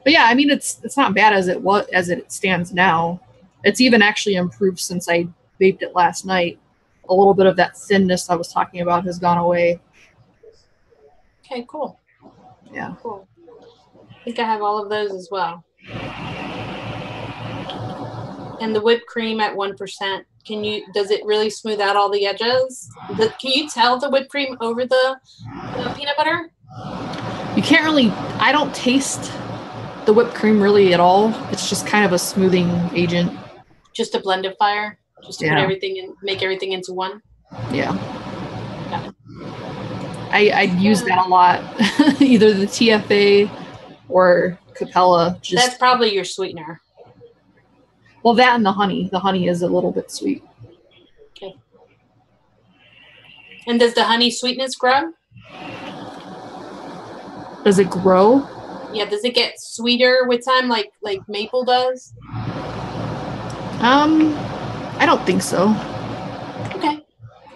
But yeah, I mean, it's not bad as it stands now. It's even actually improved since I vaped it last night. A little bit of that thinness I was talking about has gone away. Okay, cool. Yeah. Cool. I think I have all of those as well. And the whipped cream at 1%. Does it really smooth out all the edges? Can you tell the whipped cream over the peanut butter? You can't really, I don't taste the whipped cream really at all. It's just kind of a smoothing agent. Just a blend-of-fire? Just to Yeah. put everything in, make everything into one? Yeah. Got it. I'd use that a lot. Either the TFA or Capella. That's probably your sweetener. Well, that and the honey. The honey is a little bit sweet. Okay. And does the honey sweetness grow? Does it grow? Yeah, does it get sweeter with time like maple does? I don't think so. Okay.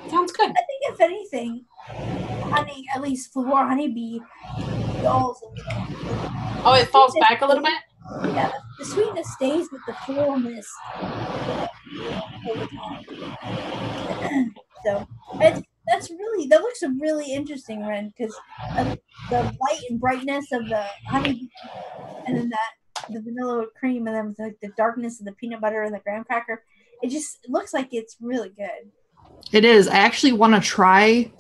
Sounds good. I think if anything, honey, at least floor honeybee, falls. Oh, it falls back a little bit? Yeah, the sweetness stays with the fullness over time. So that looks really interesting, Ren, because the light and brightness of the honey, and then the vanilla cream, and then the darkness of the peanut butter and the graham cracker. It looks like it's really good. It is. I actually want to try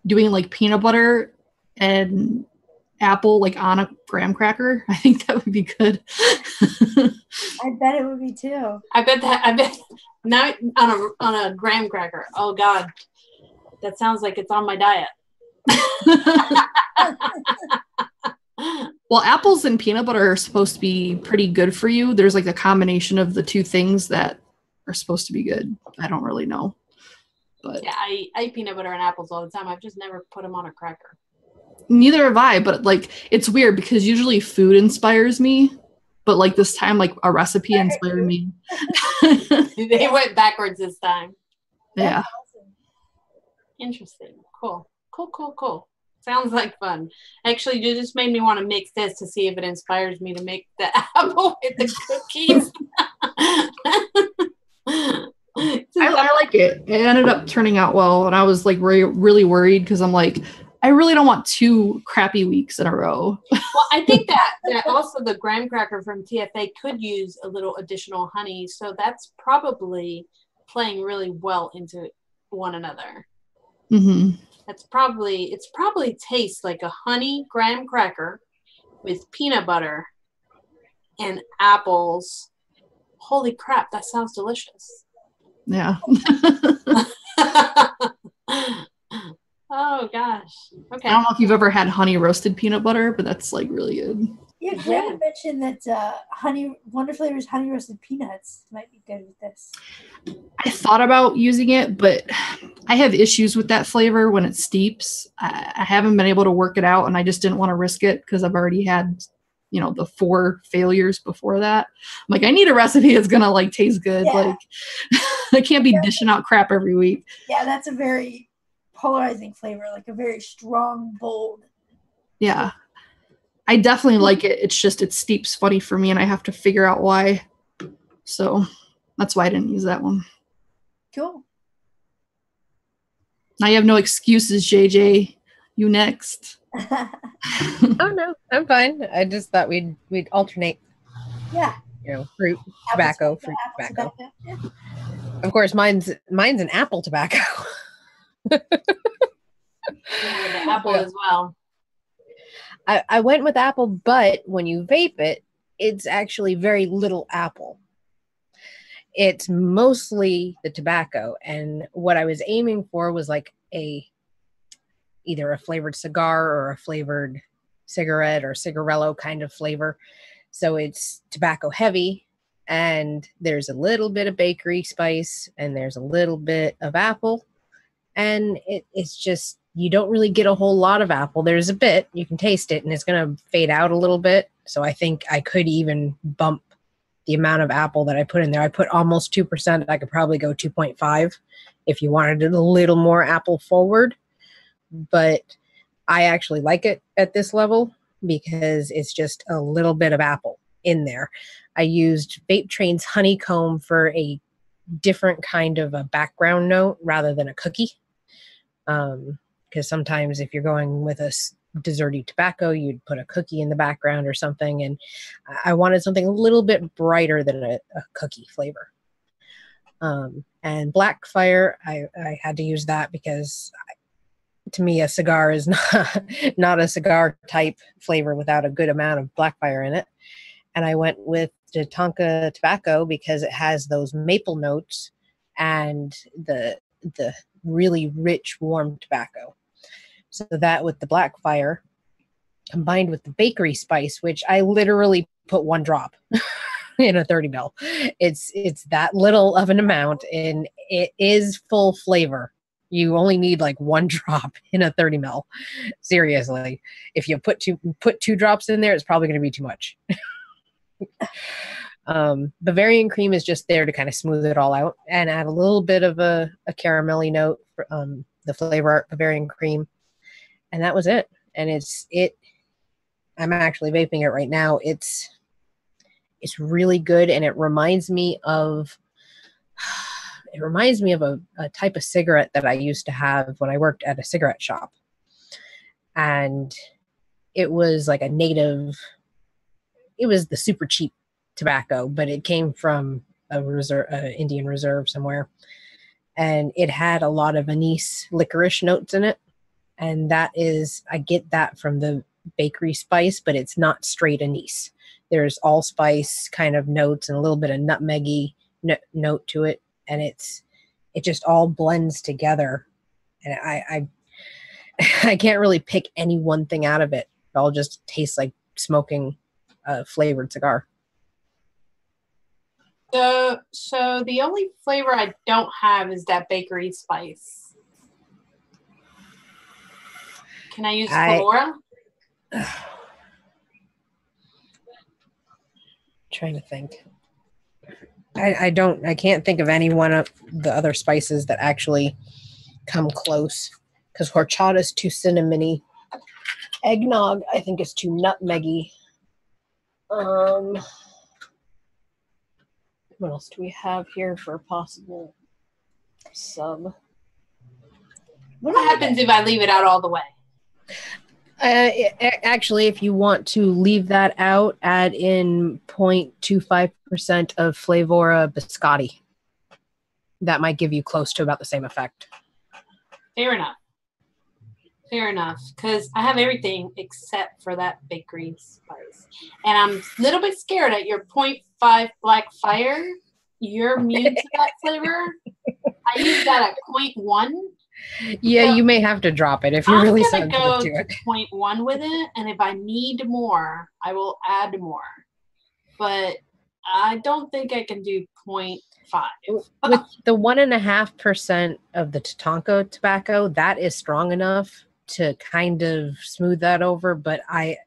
doing like peanut butter and apple like on a graham cracker. I think that would be good. I bet it would be too. I bet now on a graham cracker. Oh God, that sounds like it's on my diet. Well, apples and peanut butter are supposed to be pretty good for you. There's like a combination of the two things that are supposed to be good. I don't really know, but yeah, I eat peanut butter and apples all the time. I've just never put them on a cracker. Neither have I, but like it's weird because usually food inspires me, but like this time like a recipe inspired me. They went backwards this time. Yeah. Awesome. Interesting. Cool. Sounds like fun. Actually, you just made me want to mix this to see if it inspires me to make the apple with the cookies. I like it. It ended up turning out well, and I was like really worried because I'm like, I really don't want 2 crappy weeks in a row. Well, I think that also the graham cracker from TFA could use a little additional honey, so that's probably playing really well into one another. Mm-hmm. It's probably tastes like a honey graham cracker with peanut butter and apples. Holy crap, that sounds delicious. Yeah. Oh gosh. Okay. I don't know if you've ever had honey roasted peanut butter, but that's like really good. Yeah, Graham mentioned that Wonder Flavors honey roasted peanuts might be good with this. I thought about using it, but I have issues with that flavor when it steeps. I haven't been able to work it out, and I just didn't want to risk it because I've already had, the 4 failures before that. I'm like, I need a recipe that's gonna like taste good. Yeah. Like, I can't be dishing out crap every week. Yeah, that's a very polarizing flavor, like a very strong, bold. Yeah. I definitely like it. It's just it steeps funny for me, and I have to figure out why. So that's why I didn't use that one. Cool. Now you have no excuses, JJ. You next. Oh no, I'm fine. I just thought we'd alternate. Yeah. Fruit, tobacco, fruit, tobacco. Yeah. Of course, mine's an apple tobacco. Yeah, the apple as well. I went with apple, but when you vape it, it's actually very little apple. It's mostly the tobacco. And what I was aiming for was like either a flavored cigar or a flavored cigarette or cigarello kind of flavor. So it's tobacco heavy, and there's a little bit of bakery spice, and there's a little bit of apple. And it's just, you don't really get a whole lot of apple. There's a bit, you can taste it, and it's going to fade out a little bit. So I think I could even bump the amount of apple that I put in there. I put almost 2%. I could probably go 2.5 if you wanted it a little more apple forward. But I actually like it at this level because it's just a little bit of apple in there. I used Vape Train's honeycomb for a different kind of a background note rather than a cookie. Because sometimes if you're going with a desserty tobacco, you'd put a cookie in the background or something. And I wanted something a little bit brighter than a cookie flavor. And Black Fire, I had to use that because to me, a cigar is not a cigar type flavor without a good amount of Black Fire in it. And I went with the Tonka tobacco because it has those maple notes and the really rich, warm tobacco. So that with the Black Fire combined with the bakery spice, which I literally put 1 drop in a 30 mil. It's that little of an amount, and it is full flavor. You only need like 1 drop in a 30 mil. Seriously, if you put two drops in there, it's probably going to be too much. Bavarian cream is just there to kind of smooth it all out and add a little bit of a caramelly note for the Flavor Art Bavarian cream. And that was it. And I'm actually vaping it right now. It's really good, and it reminds me of a type of cigarette that I used to have when I worked at a cigarette shop. And it was like it was the super cheap tobacco, but it came from a Indian reserve somewhere. And it had a lot of anise licorice notes in it. And I get that from the bakery spice, but it's not straight anise. There's allspice kind of notes and a little bit of nutmeggy note to it. And it just all blends together. And I can't really pick any one thing out of it. It all just tastes like smoking a flavored cigar. So the only flavor I don't have is that bakery spice. Can I use Flora? Trying to think. I can't think of any one of the other spices that actually come close, because horchata is too cinnamony. Eggnog, I think, is too nutmeggy. What else do we have here for a possible sub? What happens if I leave it out all the way? Actually, if you want to leave that out, add in 0.25% of Flavora biscotti. That might give you close to about the same effect. Fair enough, because I have everything except for that bakery spice. And I'm a little bit scared at your 0.5 Black Fire. You're immune to that flavor. I use that at 0.1. Yeah, so you may have to drop it if you're really sensitive to it. I'm going to go to 0.1 with it, and if I need more, I will add more. But I don't think I can do 0.5. With the 1.5% of the Tatanka tobacco, that is strong enough to kind of smooth that over. But I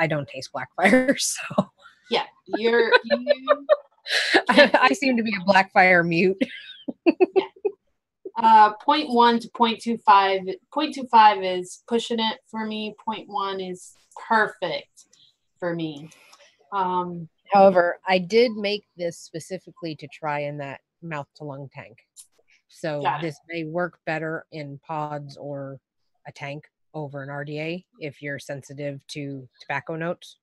don't taste Black Fire, so yeah, I seem to be a Black Fire mute. Yeah. 0.1 to 0.25. 0.25 is pushing it for me. 0.1 is perfect for me. However, I did make this specifically to try in that mouth to lung tank. So this may work better in pods or a tank over an RDA if you're sensitive to tobacco notes.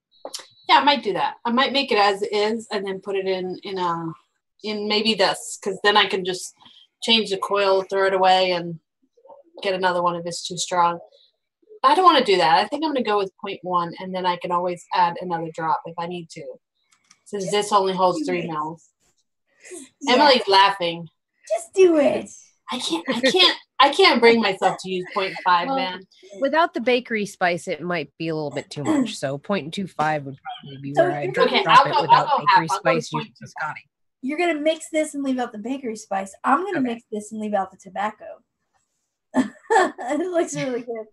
Yeah, I might do that. I might make it as is and then put it in maybe this, because then I can just change the coil, throw it away, and get another one if it's too strong. I don't want to do that. I think I'm going to go with 0.1, and then I can always add another drop if I need to. Since this only holds 3 mils. Yeah. Emily's laughing. Just do it. I can't bring myself to use 0.5, man. Without the bakery spice, it might be a little bit too much. So 0.25 would probably be where I drop it without bakery spice. Use biscotti. You're gonna mix this and leave out the bakery spice. I'm gonna mix this and leave out the tobacco. It looks really good.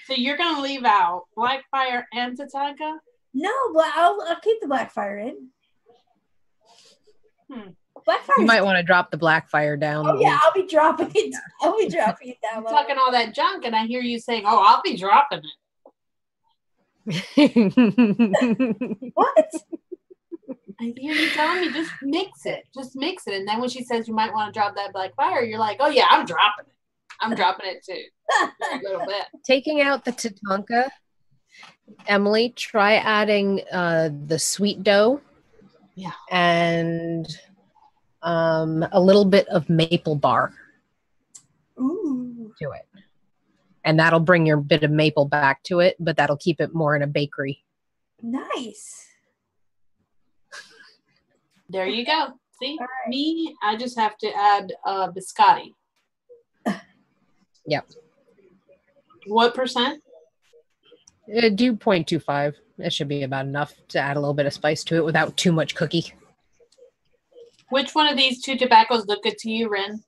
So you're gonna leave out Blackfire and Tatanka? No, but I'll keep the Blackfire in. Blackfire. You might want to drop the Blackfire down. Oh yeah, I'll be dropping it. I'll be dropping it down. Talking all that junk, and I hear you saying, "Oh, I'll be dropping it." What? I hear you telling me just mix it, and then when she says you might want to drop that Blackfire, you're like, "Oh yeah, I'm dropping it. I'm dropping it too." A little bit. Taking out the Tatanka, Emily, try adding the sweet dough. Yeah. And a little bit of maple bar. Ooh. To it. And that'll bring your bit of maple back to it, but that'll keep it more in a bakery. Nice. There you go. See, me, I just have to add biscotti. Yep. What percent? Do 0.25. That should be about enough to add a little bit of spice to it without too much cookie. Which one of these 2 tobaccos look good to you, Ren?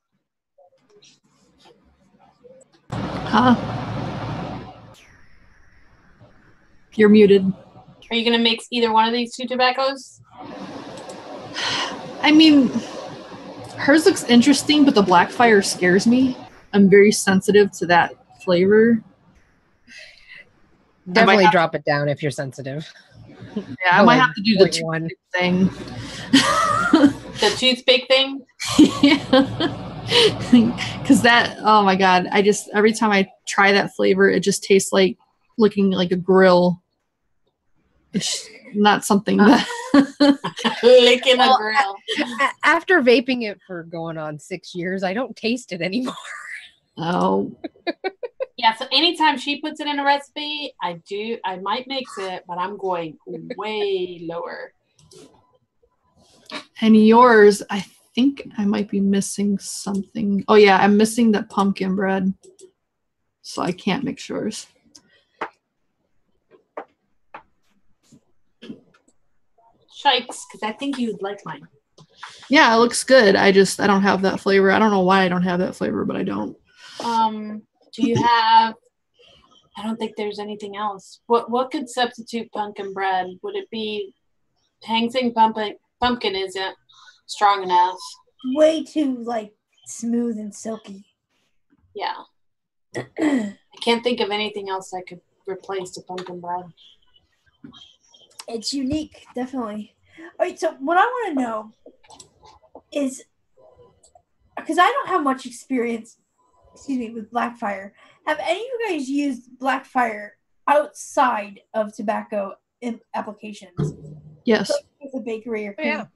Huh? You're muted. Are you going to mix either one of these 2 tobaccos? I mean, hers looks interesting, but the Blackfire scares me. I'm very sensitive to that flavor. Definitely drop it down if you're sensitive. Yeah, I might have to do the one thing. The toothpick thing? Yeah. Because that, oh my God, every time I try that flavor, it just tastes like looking like a grill. It's not something that. Licking a grill. After vaping it for going on 6 years, I don't taste it anymore. Oh. Yeah, so anytime she puts it in a recipe, I might mix it, but I'm going way lower. And yours, I think I might be missing something. Oh yeah, I'm missing the pumpkin bread. So I can't mix yours. Shikes, because I think you'd like mine. Yeah, it looks good. I don't have that flavor. I don't know why I don't have that flavor, but I don't. Do you have, I don't think there's anything else. What could substitute pumpkin bread? Would it be Hang Sing pumpkin isn't strong enough. Way too smooth and silky. Yeah. I can't think of anything else I could replace the pumpkin bread. It's unique, definitely. All right, so what I want to know is, because I don't have much experience, with Blackfire. Have any of you guys used Blackfire outside of tobacco applications? Yes. With a bakery or stuff.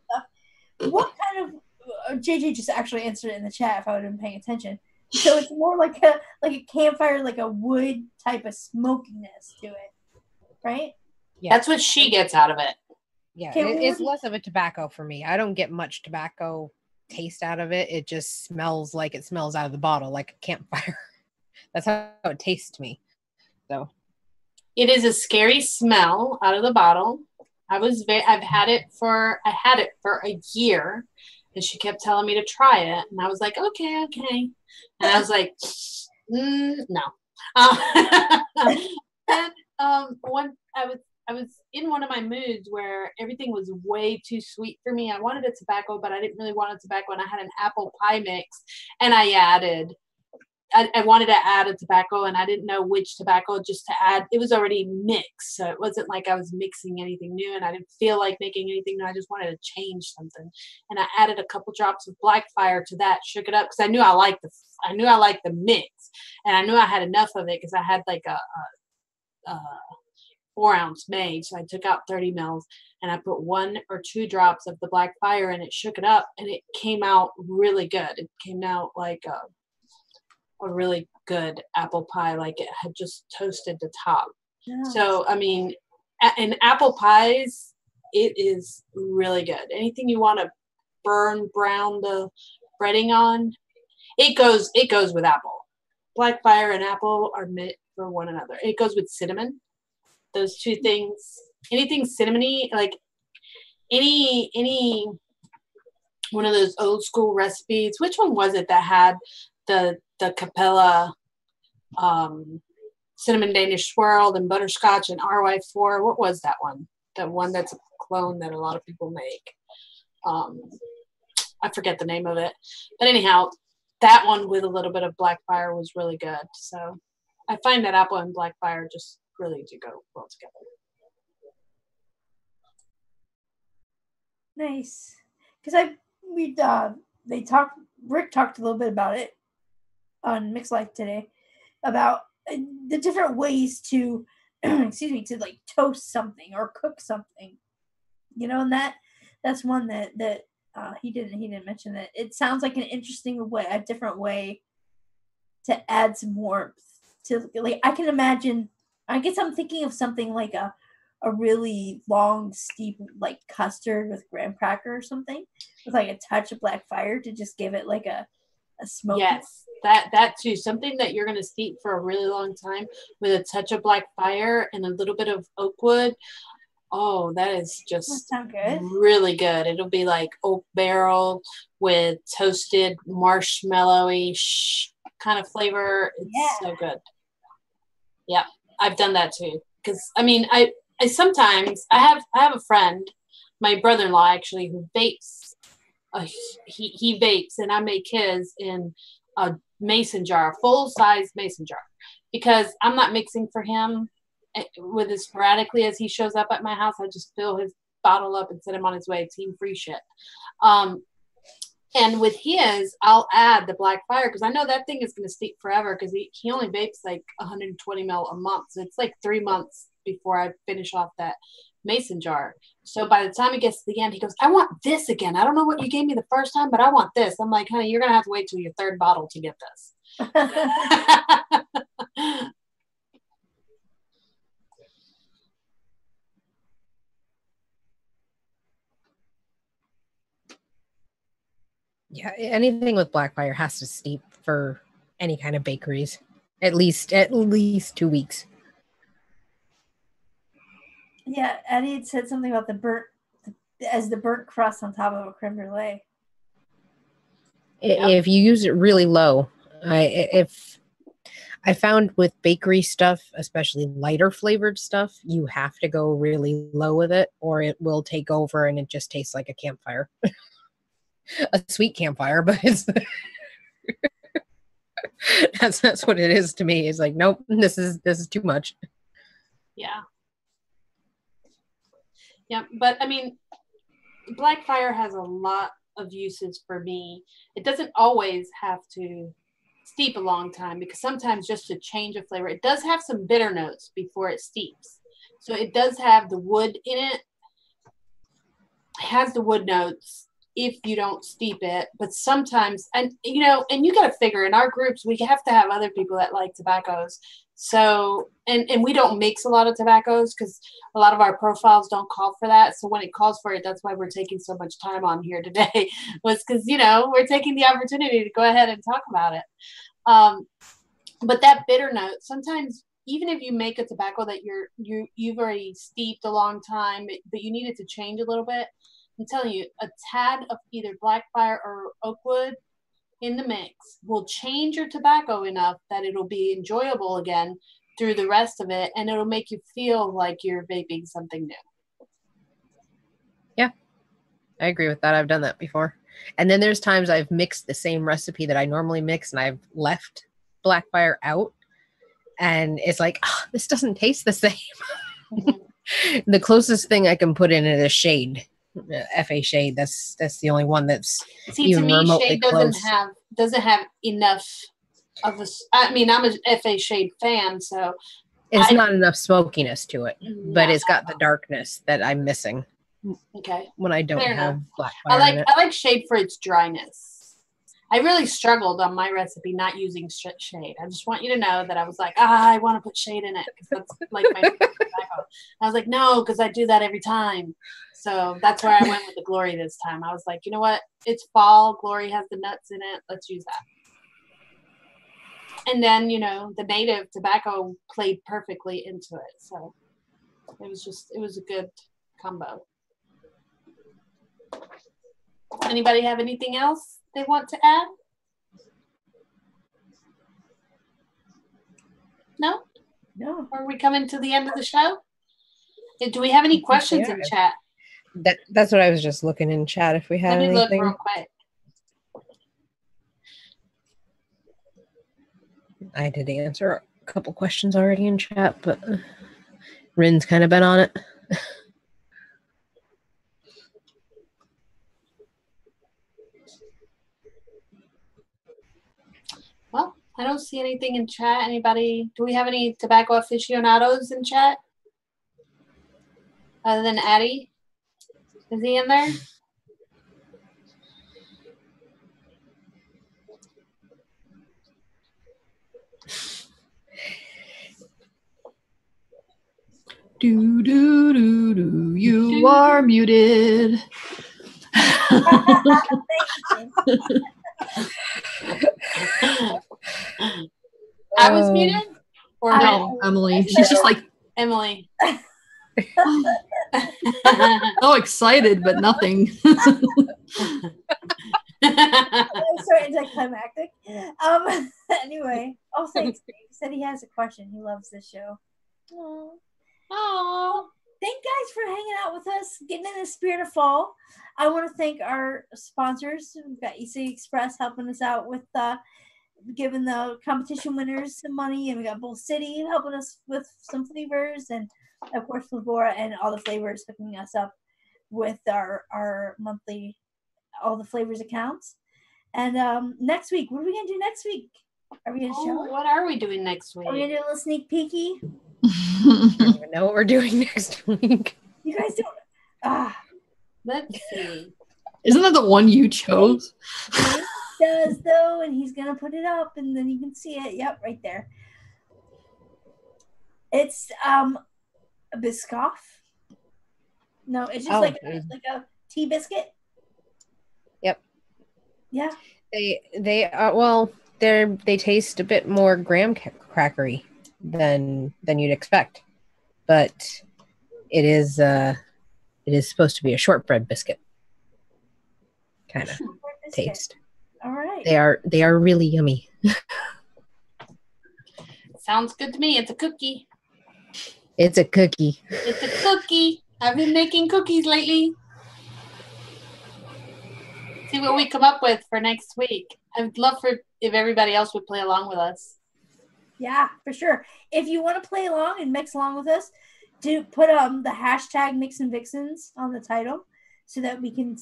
What kind of JJ just actually answered it in the chat if I would have been paying attention. So it's more like a campfire, like a wood type of smokiness to it, right? Yeah, that's what she gets out of it. Yeah, it's less of a tobacco for me. I don't get much tobacco taste out of it. It just smells like it smells out of the bottle, like a campfire. That's how it tastes to me. So it is a scary smell out of the bottle. I had it for a year, and she kept telling me to try it, and I was like, okay, and I was like, no. When I was in one of my moods where everything was way too sweet for me. I wanted a tobacco, but I didn't really want a tobacco, and I had an apple pie mix, and I wanted to add a tobacco, and I didn't know which tobacco just to add. It was already mixed, so it wasn't like I was mixing anything new, and I didn't feel like making anything new. I just wanted to change something, and I added a couple drops of Blackfire to that, shook it up because I knew I liked the mix, and I knew I had enough of it because I had like a 4-ounce made, so I took out 30 mils, and I put 1 or 2 drops of the Blackfire, and it shook it up, and it came out really good. It came out like a really good apple pie, like it had just toasted the top. Yeah. So, I mean, in apple pies, it is really good. Anything you want to brown the breading on, it goes with apple. Blackfire and apple are meant for one another. It goes with cinnamon. Those two things, anything cinnamony, like any one of those old school recipes. Which one was it that had the Capella cinnamon Danish swirl and butterscotch and RY4? What was that one? The one that's a clone that a lot of people make. I forget the name of it. But anyhow, that one with a little bit of Blackfire was really good. So I find that apple and Blackfire just really do go well together. Nice. Because Rick talked a little bit about it on Mix Life today, about the different ways to, excuse me, to like toast something or cook something, and that's one that he didn't mention. That it sounds like an interesting way, a different way to add some warmth to, like, I can imagine. I guess I'm thinking of something like a really long, steep, like custard with graham cracker or something, with like a touch of Blackfire to just give it like a smoke. Yes, that too. Something that you're going to steep for a really long time with a touch of Blackfire and a little bit of oak wood. Oh, that is just good. Really good. It'll be like oak barrel with toasted marshmallowy kind of flavor. It's so good. Yeah, I've done that too. Because I mean, I sometimes I have a friend, my brother-in-law actually, who vapes. He vapes, and I make his in a mason jar, a full-size mason jar, because I'm not mixing for him with as sporadically as he shows up at my house. I just fill his bottle up and send him on his way. Team free shit. And with his, I'll add the Blackfire because I know that thing is going to steep forever because he only vapes like 120 mil a month. So it's like 3 months before I finish off that mason jar. So by the time it gets to the end, he goes, I want this again. I don't know what you gave me the first time, but I want this. I'm like, honey, you're going to have to wait till your third bottle to get this. Yeah, anything with Blackfire has to steep for any kind of bakeries. At least 2 weeks. Yeah, Eddie had said something about the burnt crust on top of a creme brulee. If you use it really low, I found with bakery stuff, especially lighter flavored stuff, you have to go really low with it, or it will take over and it just tastes like a campfire. A sweet campfire, but it's that's what it is to me. It's like, nope, this is too much. Yeah. Yeah, but I mean, Blackfire has a lot of uses for me. It doesn't always have to steep a long time because sometimes just to change a flavor, it does have some bitter notes before it steeps. So it does have the wood in it. It has the wood notes if you don't steep it, but sometimes, and you got to figure in our groups, we have to have other people that like tobaccos. So, and we don't mix a lot of tobaccos because a lot of our profiles don't call for that. So when it calls for it, that's why we're taking so much time on here today, was because, we're taking the opportunity to go ahead and talk about it. But that bitter note, sometimes even if you make a tobacco that you've already steeped a long time, but you need it to change a little bit, I'm telling you, a tad of either Blackfire or oakwood in the mix will change your tobacco enough that it'll be enjoyable again through the rest of it, and it'll make you feel like you're vaping something new. Yeah, I agree with that. I've done that before. And then there's times I've mixed the same recipe that I normally mix, and I've left Blackfire out, and it's like, this doesn't taste the same. Mm-hmm. The closest thing I can put in it is shade. FA shade. That's the only one that's even to me, remotely shade close. doesn't have enough of a. I mean, I'm a FA shade fan, so it's not enough smokiness to it, but it's got the darkness that I'm missing. Okay. When I don't have Blackfire. I like shade for its dryness. I really struggled on my recipe not using shade. I just want you to know that I was like, I want to put shade in it because that's like my tobacco. I was like, no, because I do that every time. So that's where I went with the Glory this time. I was like, you know what? It's fall. Glory has the nuts in it. Let's use that. And then, you know, the native tobacco played perfectly into it. So it was a good combo. Anybody have anything else they want to add? No? No. Are we coming to the end of the show? Do we have any questions in chat? That's what I was just looking in chat if we had anything. Let me look real quick. I did answer a couple questions already in chat, but Rin's kind of been on it. Well, I don't see anything in chat. Anybody? Do we have any tobacco aficionados in chat? Other than Addie? Is he in there? Do do do do. You are muted. I was muted? Or no, Emily. She's just like Emily. so excited, but nothing. So anticlimactic. Anyway, thanks. He said he has a question. He loves this show. Aww. Thank guys for hanging out with us, getting in the spirit of fall. I want to thank our sponsors. We've got E-cig Express helping us out with giving the competition winners some money, and we got Bull City helping us with some flavors, and of course Flavora and all the flavors hooking us up with our monthly all the flavors accounts. And next week, what are we gonna do next week? Are we gonna show? What are we doing next week? Are we gonna do a little sneak peeky? I don't even know what we're doing next week. You guys don't. Let's see. Isn't that the one you chose? He does though, and he's gonna put it up, and then you can see it. Yep, right there. It's a Biscoff. No, it's just like a tea biscuit. Yep. Yeah. They are they taste a bit more graham crackery than you'd expect, but it is supposed to be a shortbread biscuit kind of taste. All right. They are really yummy. Sounds good to me. It's a cookie. It's a cookie. It's a cookie. I've been making cookies lately. See what we come up with for next week. I'd love if everybody else would play along with us. Yeah, for sure. If you want to play along and mix along with us, do put the hashtag MIXINVIXENS on the title so that we can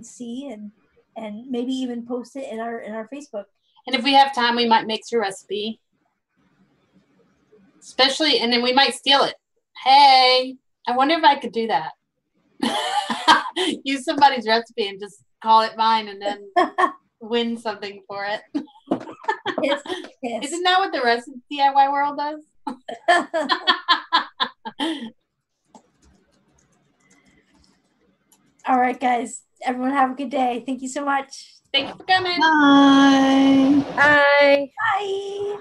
see and maybe even post it in our Facebook. And if we have time, we might mix your recipe. Especially, and then we might steal it. Hey, I wonder if I could do that. Use somebody's recipe and just call it mine and then win something for it. Yes. Isn't that what the rest of the DIY world does? All right, guys. Everyone have a good day. Thank you so much. Thank you for coming. Bye. Bye. Bye.